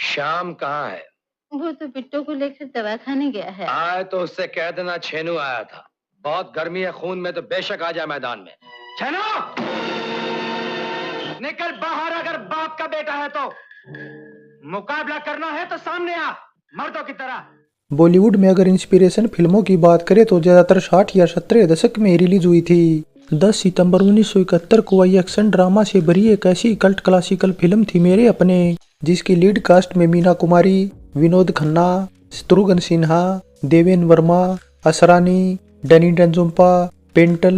श्याम कहाँ है? वो तो बिट्टू को लेकर दवा खाने गया है। आए तो उससे कह देना छेनू आया था। बहुत गर्मी है खून में तो बेशक आ जाए मैदान में। छेनू निकल बाहर, अगर बाप का बेटा है तो। मुकाबला करना है तो सामने आ, मर्दों की तरह। बॉलीवुड में अगर इंस्पिरेशन फिल्मों की बात करें तो ज्यादातर 60 या 70 दशक में रिलीज हुई थी। 10 सितंबर 1971 को आई एक्शन ड्रामा से भरी एक ऐसी कल्ट क्लासिकल फिल्म थी मेरे अपने, जिसकी लीड कास्ट में मीना कुमारी, विनोद खन्ना, शत्रुघ्न सिन्हा, देवेन वर्मा, असरानी, डैनी डेंजोंपा, पेंटल,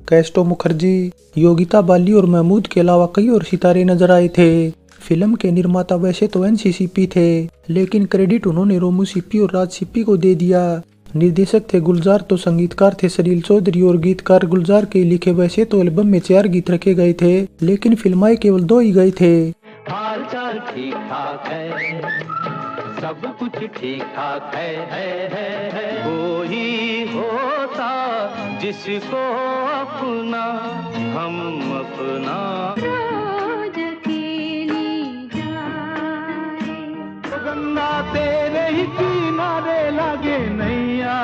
कैस्टो मुखर्जी, योगिता बाली और महमूद के अलावा कई और सितारे नजर आए थे। फिल्म के निर्माता वैसे तो एनसीसीपी थे, लेकिन क्रेडिट उन्होंने रोमू सिप्पी और राज सिप्पी को दे दिया। निर्देशक थे गुलजार, तो संगीतकार थे सलील चौधरी और गीतकार गुलजार के लिखे। वैसे तो एल्बम में 4 गीत रखे गए थे, लेकिन फिल्माए केवल 2 ही गए थे। हाल चाल ठीक ठाक है, सब कुछ ठीक ठाक है। कोई होता जिसको अपना हम अपना गंगा तेरे ही किनारे लागे नैया।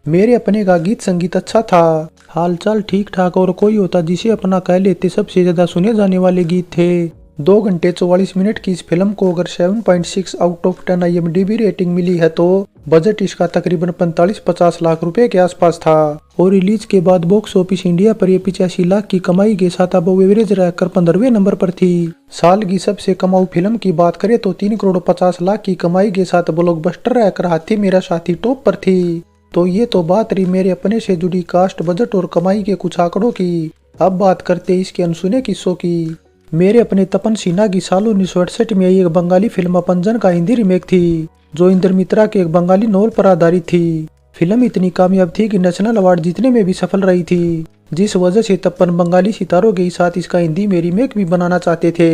मेरे अपने का गीत संगीत अच्छा था, हालचाल ठीक ठाक और कोई होता जिसे अपना कह लेते सबसे ज्यादा सुने जाने वाले गीत थे। 2 घंटे 44 मिनट की इस फिल्म को अगर 7.6 आउट ऑफ 10 IMDb रेटिंग मिली है तो बजट इसका तकरीबन 45-50 लाख रुपए के आसपास था और रिलीज के बाद बॉक्स ऑफिस इंडिया पर ये 85 लाख की कमाई के साथ अब एवरेज रहकर 15वें नंबर पर थी। साल की सबसे कमाऊ फिल्म की बात करें तो 3 करोड़ 50 लाख की कमाई के साथ ब्लॉकबस्टर रहकर हाथी मेरा साथी टॉप पर थी। तो ये तो बात रही मेरे अपने से जुड़ी कास्ट, बजट और कमाई के कुछ आंकड़ों की। अब बात करते इसके अनसुने किस्सों की। मेरे अपने तपन सिन्हा की साल 1968 में आई एक बंगाली फिल्म अपनजन का हिंदी रीमेक थी, जो इंद्र मित्रा के एक बंगाली नॉवल पर आधारित थी। फिल्म इतनी कामयाब थी कि नेशनल अवार्ड जीतने में भी सफल रही थी, जिस वजह से तपन बंगाली सितारों के साथ इसका हिंदी में रीमेक भी बनाना चाहते थे।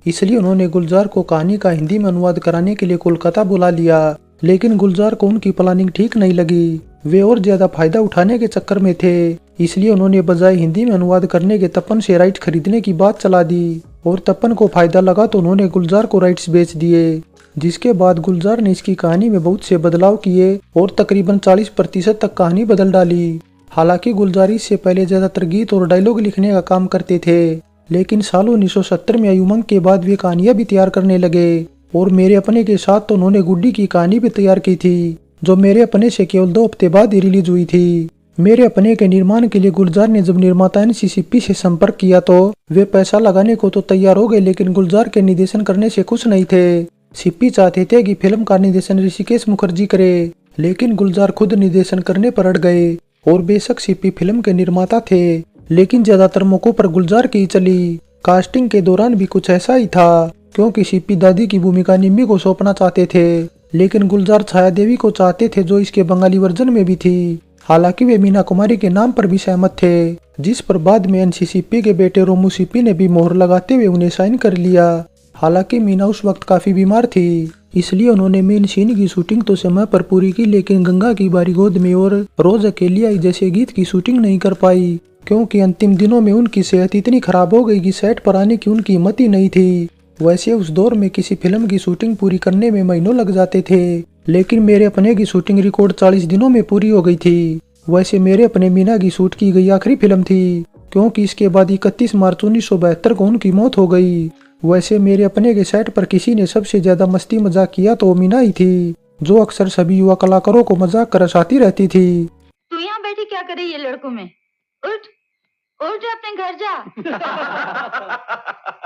इसलिए उन्होंने गुलजार को कहानी का हिंदी में अनुवाद कराने के लिए कोलकाता बुला लिया, लेकिन गुलजार को उनकी प्लानिंग ठीक नहीं लगी। वे और ज्यादा फायदा उठाने के चक्कर में थे, इसलिए उन्होंने बजाय हिंदी में अनुवाद करने के तपन से राइट खरीदने की बात चला दी और तपन को फायदा लगा तो उन्होंने गुलजार को राइट्स बेच दिए। जिसके बाद गुलजार ने इसकी कहानी में बहुत से बदलाव किए और तकरीबन 40% तक कहानी बदल डाली। हालांकि गुलजार इससे पहले ज्यादातर गीत और डायलॉग लिखने का काम करते थे, लेकिन साल 1970 में आई उमंग के बाद वे कहानियां भी तैयार करने लगे और मेरे अपने के साथ तो उन्होंने गुड्डी की कहानी भी तैयार की थी, जो मेरे अपने से केवल 2 हफ्ते बाद ही रिलीज हुई थी। मेरे अपने के निर्माण के लिए गुलजार ने जब निर्माता एनसीसीपी से संपर्क किया तो वे पैसा लगाने को तो तैयार हो गए, लेकिन गुलजार के निर्देशन करने से खुश नहीं थे। सिप्पी चाहते थे कि फिल्म का निर्देशन ऋषिकेश मुखर्जी करे, लेकिन गुलजार खुद निर्देशन करने पर अड़ गए। और बेशक सिप्पी फिल्म के निर्माता थे, लेकिन ज्यादातर मौकों पर गुलजार की चली। कास्टिंग के दौरान भी कुछ ऐसा ही था, क्योंकि सिप्पी दादी की भूमिका निम्मी को सौंपना चाहते थे, लेकिन गुलजार छाया देवी को चाहते थे, जो इसके बंगाली वर्जन में भी थी। हालांकि वे मीना कुमारी के नाम पर भी सहमत थे, जिस पर बाद में एनसीसीपी के बेटे रोमू सिप्पी ने भी मोहर लगाते हुए उन्हें साइन कर लिया। हालांकि मीना उस वक्त काफी बीमार थी, इसलिए उन्होंने मेन सीन की शूटिंग तो समय पर पूरी की, लेकिन गंगा की बारी गोद में और रोज अकेली आई जैसे गीत की शूटिंग नहीं कर पाई, क्योंकि अंतिम दिनों में उनकी सेहत इतनी खराब हो गई कि सेट पर आने की उनकी हिम्मत ही नहीं थी। वैसे उस दौर में किसी फिल्म की शूटिंग पूरी करने में महीनों लग जाते थे, लेकिन मेरे अपने की शूटिंग रिकॉर्ड 40 दिनों में पूरी हो गई थी। वैसे मेरे अपने मीना की शूट की गई आखिरी फिल्म थी, क्योंकि इसके बाद 31 मार्च 1972 को उनकी मौत हो गई। वैसे मेरे अपने के सेट पर किसी ने सबसे ज्यादा मस्ती मजाक किया तो मीना ही थी, जो अक्सर सभी युवा कलाकारों को मजाक कर हंसाती रहती थी। तू यहाँ बैठी क्या करे ये लड़कों में? उठ उठ अपने घर जा।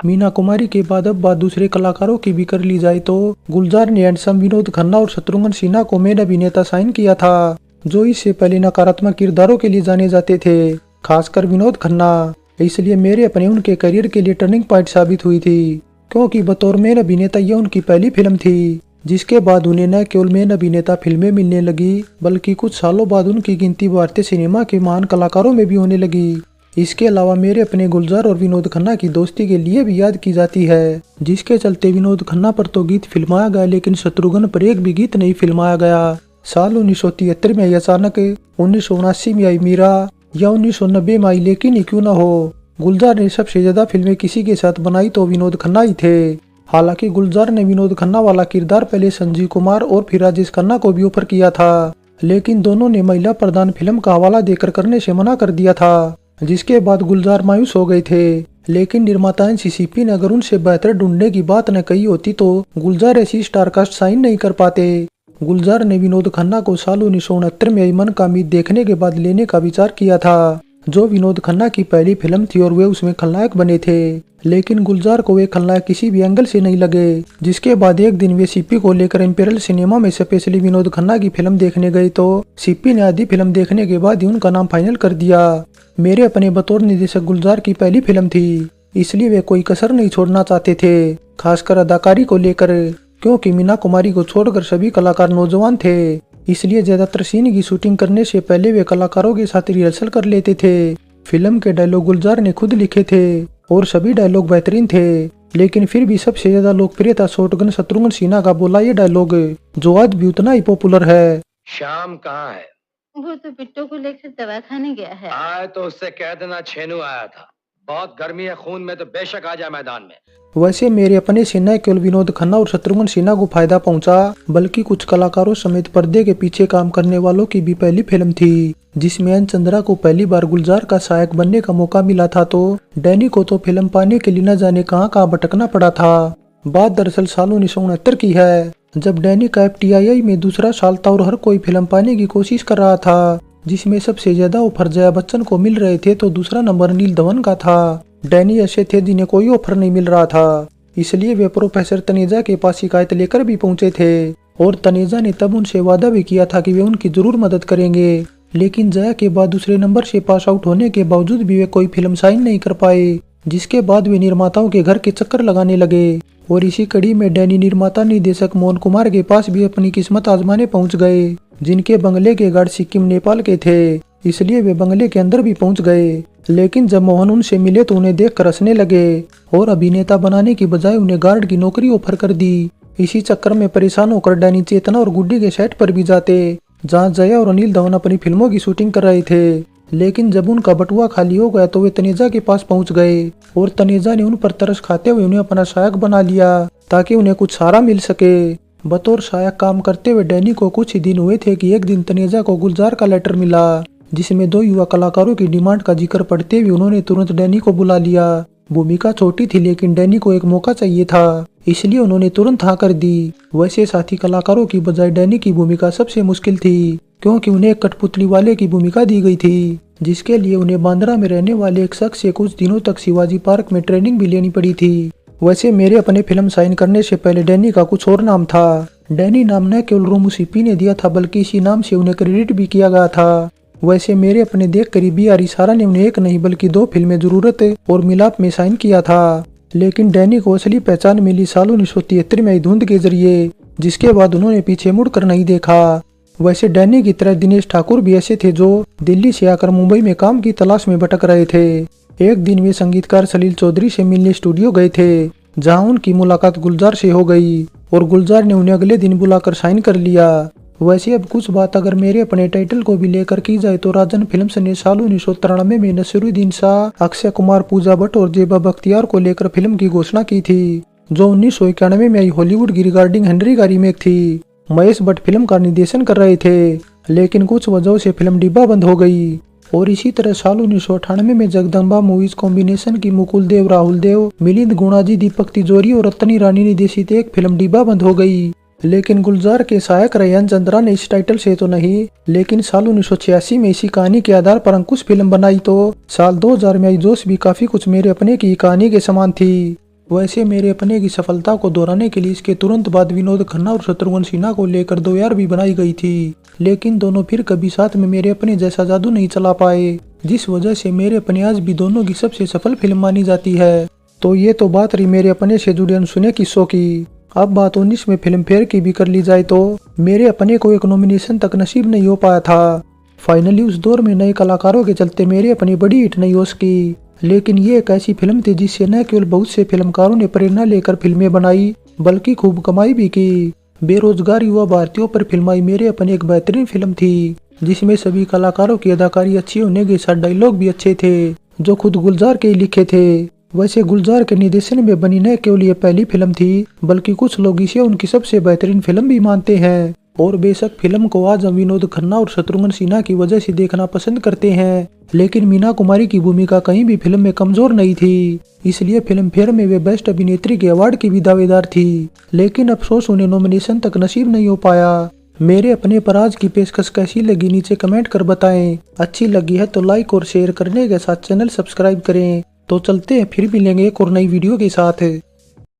मीना कुमारी के बाद अब बात दूसरे कलाकारों की भी कर ली जाए तो गुलजार ने हैंडसम विनोद खन्ना और शत्रुघ्न सिन्हा को मेन अभिनेता साइन किया था, जो इससे पहले नकारात्मक किरदारों के लिए जाने जाते थे, खासकर विनोद खन्ना। इसलिए मेरे अपने उनके करियर के लिए टर्निंग पॉइंट साबित हुई थी, क्योंकि बतौर मेन अभिनेता यह उनकी पहली फिल्म थी, जिसके बाद उन्हें न केवल मेन अभिनेता फिल्में मिलने लगी, बल्कि कुछ सालों बाद उनकी गिनती भारतीय सिनेमा के महान कलाकारों में भी होने लगी। इसके अलावा मेरे अपने गुलजार और विनोद खन्ना की दोस्ती के लिए भी याद की जाती है, जिसके चलते विनोद खन्ना पर तो गीत फिल्माया गया, लेकिन शत्रुघ्न पर एक भी गीत नहीं फिल्माया गया। साल 1973 में आई अचानक, 1979 में आई मीरा या 1990 में आई लेकिन ही क्यों न हो। गुलजार ने सबसे ज्यादा फिल्में किसी के साथ बनाई तो विनोद खन्ना ही थे। हालांकि गुलजार ने विनोद खन्ना वाला किरदार पहले संजीव कुमार और फिर राजेश खन्ना को भी ऑफर किया था, लेकिन दोनों ने महिला प्रधान फिल्म का हवाला देकर करने से मना कर दिया था, जिसके बाद गुलजार मायूस हो गए थे। लेकिन निर्माता एनसीसीपी ने अगर उनसे बेहतर ढूंढने की बात न कही होती तो गुलजार ऐसी स्टारकास्ट साइन नहीं कर पाते। गुलजार ने विनोद खन्ना को साल 1969 में आई मन का मीत देखने के बाद लेने का विचार किया था, जो विनोद खन्ना की पहली फिल्म थी और वे उसमें खलनायक बने थे। लेकिन गुलजार को वे खलनायक किसी भी एंगल से नहीं लगे, जिसके बाद एक दिन वे सीपी को लेकर इंपीरियल सिनेमा में स्पेशली विनोद खन्ना की फिल्म देखने गए तो सीपी ने आधी फिल्म देखने के बाद ही उनका नाम फाइनल कर दिया। मेरे अपने बतौर निर्देशक गुलजार की पहली फिल्म थी, इसलिए वे कोई कसर नहीं छोड़ना चाहते थे, खासकर अदाकारी को लेकर, क्योंकि मीना कुमारी को छोड़कर सभी कलाकार नौजवान थे। इसलिए ज्यादातर सीन की शूटिंग करने से पहले वे कलाकारों के साथ रिहर्सल कर लेते थे। फिल्म के डायलॉग गुलजार ने खुद लिखे थे और सभी डायलॉग बेहतरीन थे, लेकिन फिर भी सबसे ज्यादा लोकप्रिय था शॉटगन शत्रुघ्न सिन्हा का बोला ये डायलॉग, जो आज भी उतना ही पॉपुलर है। श्याम कहाँ है? वो तो बिट्टू को लेकर दवा खाने गया है। आए तो उससे कह देना छेनू आया था। बहुत गर्मी है खून में तो बेशक आ जाए मैदान में। वैसे मेरे अपने से न केवल विनोद खन्ना और शत्रुघ्न सिन्हा को फायदा पहुंचा, बल्कि कुछ कलाकारों समेत पर्दे के पीछे काम करने वालों की भी पहली फिल्म थी, जिसमें एन चंद्रा को पहली बार गुलजार का सहायक बनने का मौका मिला था। तो डैनी को तो फिल्म पाने के लिए न जाने कहां भटकना पड़ा था। बात दरअसल साल 1969 की है, जब डैनी का FTII में दूसरा साल था और हर कोई फिल्म पाने की कोशिश कर रहा था, जिसमें सबसे ज्यादा ऑफर जया बच्चन को मिल रहे थे तो दूसरा नंबर नील धवन का था। डैनी ऐसे थे जिन्हें कोई ऑफर नहीं मिल रहा था, इसलिए वे प्रोफेसर तनेजा के पास शिकायत लेकर भी पहुंचे थे और तनेजा ने तब उनसे वादा भी किया था कि वे उनकी जरूर मदद करेंगे। लेकिन जया के बाद दूसरे नंबर से पास आउट होने के बावजूद भी वे कोई फिल्म साइन नहीं कर पाए, जिसके बाद वे निर्माताओं के घर के चक्कर लगाने लगे और इसी कड़ी में डैनी निर्माता निर्देशक मोहन कुमार के पास भी अपनी किस्मत आजमाने पहुंच गए, जिनके बंगले के गार्ड सिक्किम नेपाल के थे, इसलिए वे बंगले के अंदर भी पहुंच गए। लेकिन जब मोहन उनसे मिले तो उन्हें देखकर हंसने लगे और अभिनेता बनाने की बजाय उन्हें गार्ड की नौकरी ऑफर कर दी। इसी चक्कर में परेशान होकर डैनी चेतना और गुड्डी के सेट पर भी जाते, जहां जया और अनिल धवन अपनी फिल्मों की शूटिंग कर रहे थे। लेकिन जब उनका बटुआ खाली हो गया तो वे तनेजा के पास पहुंच गए और तनेजा ने उन पर तरस खाते हुए उन्हें अपना सहायक बना लिया ताकि उन्हें कुछ सहारा मिल सके। बतौर सहायक काम करते हुए डैनी को कुछ ही दिन हुए थे कि एक दिन तनेजा को गुलजार का लेटर मिला, जिसमें 2 युवा कलाकारों की डिमांड का जिक्र पढ़ते हुए उन्होंने तुरंत डैनी को बुला लिया। भूमिका छोटी थी लेकिन डैनी को एक मौका चाहिए था, इसलिए उन्होंने तुरंत हाँ कर दी। वैसे साथी कलाकारों की बजाय डैनी की भूमिका सबसे मुश्किल थी, क्योंकि उन्हें एक कठपुतली वाले की भूमिका दी गई थी, जिसके लिए उन्हें बांद्रा में रहने वाले एक शख्स से कुछ दिनों तक शिवाजी पार्क में ट्रेनिंग भी लेनी पड़ी थी। वैसे मेरे अपने फिल्म साइन करने से पहले डैनी का कुछ और नाम था। डैनी नाम न केवल रोमू सीपी ने दिया था, बल्कि इसी नाम से उन्हें क्रेडिट भी किया गया था। वैसे मेरे अपने देख कर BR इशारा ने उन्हें एक नहीं बल्कि 2 फिल्में जरूरत और मिलाप में साइन किया था। लेकिन डैनी को असली पहचान मिली साल 1973 में धुंध के जरिए, जिसके बाद उन्होंने पीछे मुड़कर नहीं देखा। वैसे डैनी की तरह दिनेश ठाकुर भी ऐसे थे जो दिल्ली से आकर मुंबई में काम की तलाश में भटक रहे थे। एक दिन वे संगीतकार सलील चौधरी से मिलने स्टूडियो गए थे, जहां उनकी मुलाकात गुलजार से हो गई और गुलजार ने उन्हें अगले दिन बुलाकर साइन कर लिया। वैसे अब कुछ बात अगर मेरे अपने टाइटल को भी लेकर की जाए तो राजन फिल्म्स ने साल 1993 में नसीरुद्दीन शाह, अक्षय कुमार, पूजा भट्ट और जेबा बख्तियार को लेकर फिल्म की घोषणा की थी, जो 1991 में आई हॉलीवुड की रिगार्डिंग हेनरी का रीमेक थी। महेश भट्ट फिल्म का निर्देशन कर रहे थे, लेकिन कुछ वजहों से फिल्म डिब्बा बंद हो गई। और इसी तरह साल 1998 में जगदम्बा मूवीज कॉम्बिनेशन की मुकुल देव, राहुल देव, मिलिंद गुणाजी, दीपक तिजोरी और रत्नी रानी निर्देशित एक फिल्म डिब्बा बंद हो गई। लेकिन गुलजार के सहायक रैयन चंद्रा ने इस टाइटल से तो नहीं, लेकिन साल 1986 में इसी कहानी के आधार पर अंकुश फिल्म बनाई। तो साल 2000 में आई जोश भी काफी कुछ मेरे अपने की कहानी के समान थी। वैसे मेरे अपने की सफलता को दोहराने के लिए इसके तुरंत बाद विनोद खन्ना और शत्रुघ्न सिन्हा को लेकर 2 यार भी बनाई गई थी, लेकिन दोनों फिर कभी साथ में मेरे अपने जैसा जादू नहीं चला पाए, जिस वजह से मेरे अपने आज भी दोनों की सबसे सफल फिल्म मानी जाती है। तो ये तो बात रही मेरे अपने से जुड़े अनसुने किस्सों की। अब बात 19 में फिल्म फेयर की भी कर ली जाए तो मेरे अपने को एक नॉमिनेशन तक नसीब नहीं हो पाया था। फाइनली उस दौर में नए कलाकारों के चलते मेरे अपनी बड़ी हिट नहीं हो सकी, लेकिन ये एक ऐसी फिल्म थी जिससे न केवल बहुत से फिल्मकारों ने प्रेरणा लेकर फिल्में बनाई, बल्कि खूब कमाई भी की। बेरोजगार युवा भारतीयों पर फिल्माई मेरे अपने एक बेहतरीन फिल्म थी, जिसमें सभी कलाकारों की अदाकारी अच्छी होने के साथ डायलॉग भी अच्छे थे, जो खुद गुलजार के लिखे थे। वैसे गुलजार के निर्देशन में बनी न केवल ये पहली फिल्म थी, बल्कि कुछ लोग इसे उनकी सबसे बेहतरीन फिल्म भी मानते हैं। और बेशक फिल्म को आज हम विनोद खन्ना और शत्रुघ्न सिन्हा की वजह से देखना पसंद करते हैं, लेकिन मीना कुमारी की भूमिका कहीं भी फिल्म में कमजोर नहीं थी। इसलिए फिल्म फेयर में वे बेस्ट अभिनेत्री के अवार्ड की भी दावेदार थी, लेकिन अफसोस उन्हें नॉमिनेशन तक नसीब नहीं हो पाया। मेरे अपने पर आज की पेशकश कैसी लगी नीचे कमेंट कर बताएं। अच्छी लगी है तो लाइक और शेयर करने के साथ चैनल सब्सक्राइब करें। तो चलते हैं, फिर मिलेंगे एक और नई वीडियो के साथ।